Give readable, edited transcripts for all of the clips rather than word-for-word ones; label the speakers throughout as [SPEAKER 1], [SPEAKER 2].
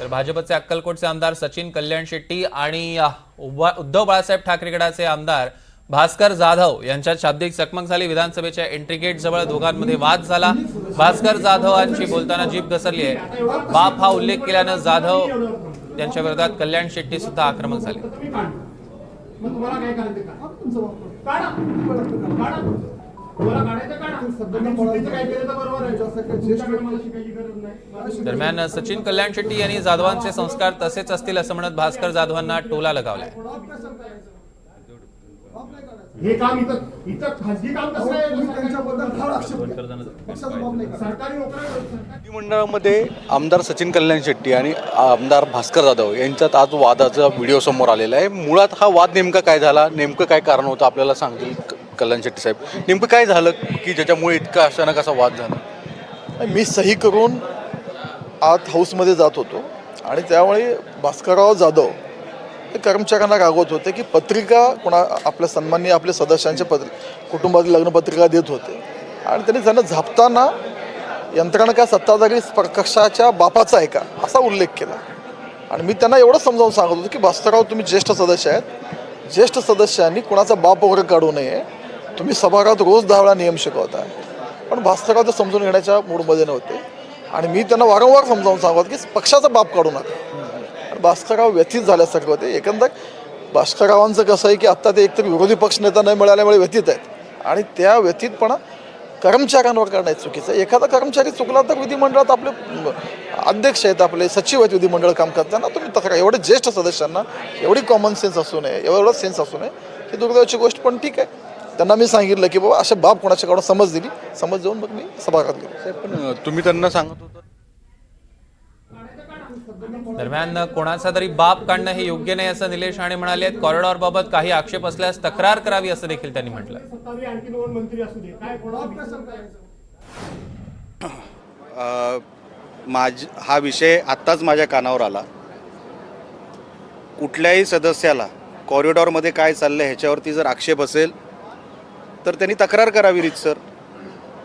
[SPEAKER 1] तर भाजपचे अक्कलकोटचे आमदार सचिन कल्याण शेट्टी आणि उद्धव बाळासाहेब ठाकरे गटाचे आमदार भास्कर जाधव यांच्यात शाब्दिक चकमक झाली। विधानसभेच्या एंट्री गेट जवळ दोघांमध्ये वाद झाला। भास्कर जाधवांची बोलताना जीभ घसरली आहे। बाप हा उल्लेख केल्याने जाधव यांच्या विरोधात कल्याण शेट्टी सुद्धा आक्रमक झाले। दरम्यान सचिन कल्याण शेट्टी यांनी जाधवांचे संस्कार तसेच असतील असं म्हणत भास्कर जाधवांना टोला लगावलाय।
[SPEAKER 2] हे काम इथं खासगी काम कसं आहे?
[SPEAKER 3] मंडळामध्ये आमदार सचिन कल्याण शेट्टी आणि आमदार भास्कर जाधव यांच्यात आज वादाचा व्हिडिओ समोर आलेला आहे। मुळात हा वाद नेमका काय झाला, नेमकं काय कारण होतं आपल्याला सांगतील कल्याण शेट्टी साहेब। नेमकं काय झालं की ज्याच्यामुळे इतका अचानक असा वाद झाला?
[SPEAKER 4] मी सही करून आत हाऊसमध्ये जात होतो आणि त्यावेळी भास्करराव जाधव हे कर्मचाऱ्यांना रागवत होते की पत्रिका आपल्या सन्माननीय आपल्या सदस्यांच्या कुटुंबातील लग्नपत्रिका देत होते आणि त्यांना झापताना यंत्रणा काय सत्ताधारी कक्षाच्या बापाचा आहे का असा उल्लेख केला। आणि मी त्यांना एवढं समजावून सांगत होतो की भास्करराव तुम्ही ज्येष्ठ सदस्य आहेत, ज्येष्ठ सदस्यांनी कुणाचा बाप वगैरे काढू नये, तुम्ही सभागृहात रोज 10 वेळा नियम शिकवता। पण भास्करराव ते समजून घेण्याच्या मूडमध्ये नव्हते आणि मी त्यांना वारंवार समजावून सांगत की पक्षाचा बाप काढू नका। भास्करराव व्यथित झाल्यासारखं होते। एकंदर भास्कररावांचं कसं आहे की आत्ता ते एकतर विरोधी पक्षनेता न मिळाल्यामुळे व्यथित आहेत आणि त्या व्यथितपणा कर्मचाऱ्यांवर करणं चुकीचं आहे। एखादा कर्मचारी चुकला तर विधिमंडळात आपले अध्यक्ष आहेत, आपले सचिव आहेत विधिमंडळ काम करताना, तुम्ही तक्रार एवढे ज्येष्ठ सदस्यांना एवढी कॉमन सेन्स असू नये, एवढं सेन्स असू नये ही दुर्दैवाची गोष्ट। पण ठीक आहे, त्यांना मी सांगितलं की बाबा असे बाप कोणाच्याकडून समज दिली, समज देऊन मग मी सभागृहात गेलो।
[SPEAKER 3] पण तुम्ही त्यांना सांगत होता
[SPEAKER 1] दरम्यान कोणाचा तरी बाप काढणं हे योग्य नाही असं निलेश राणे म्हणाले। कॉरिडॉरबाबत काही आक्षेप असल्यास तक्रार करावी असं देखील त्यांनी म्हटलं।
[SPEAKER 5] हा विषय आत्ताच माझ्या कानावर आला। कुठल्याही सदस्याला कॉरिडॉरमध्ये काय चाललंय ह्याच्यावरती जर आक्षेप असेल तर त्यांनी तक्रार करावी रीतसर।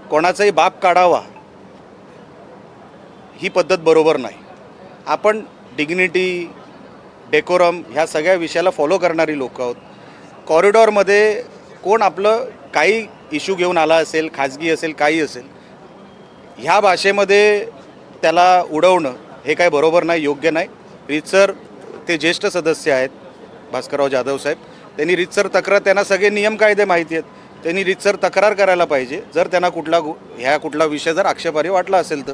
[SPEAKER 5] कोणाचाही बाप काढावा ही पद्धत बरोबर नाही। आपण डिग्निटी, डेकोरम ह्या सगळ्या विषयाला फॉलो करणारी लोक आहोत। कॉरिडॉरमध्ये कोण आपलं काही इश्यू घेऊन आला असेल, खाजगी असेल, काही असेल, ह्या भाषेमध्ये त्याला उडवणं हे काय बरोबर नाही, योग्य नाही। रीतसर ते ज्येष्ठ सदस्य आहेत भास्करराव जाधव साहेब, त्यांनी रीतसर तक्रार, त्यांना सगळे नियम कायदे माहिती आहेत, त्यांनी रीतसर तक्रार करायला पाहिजे जर त्यांना कुठला विषय जर आक्षेपार्ह वाटला असेल तर।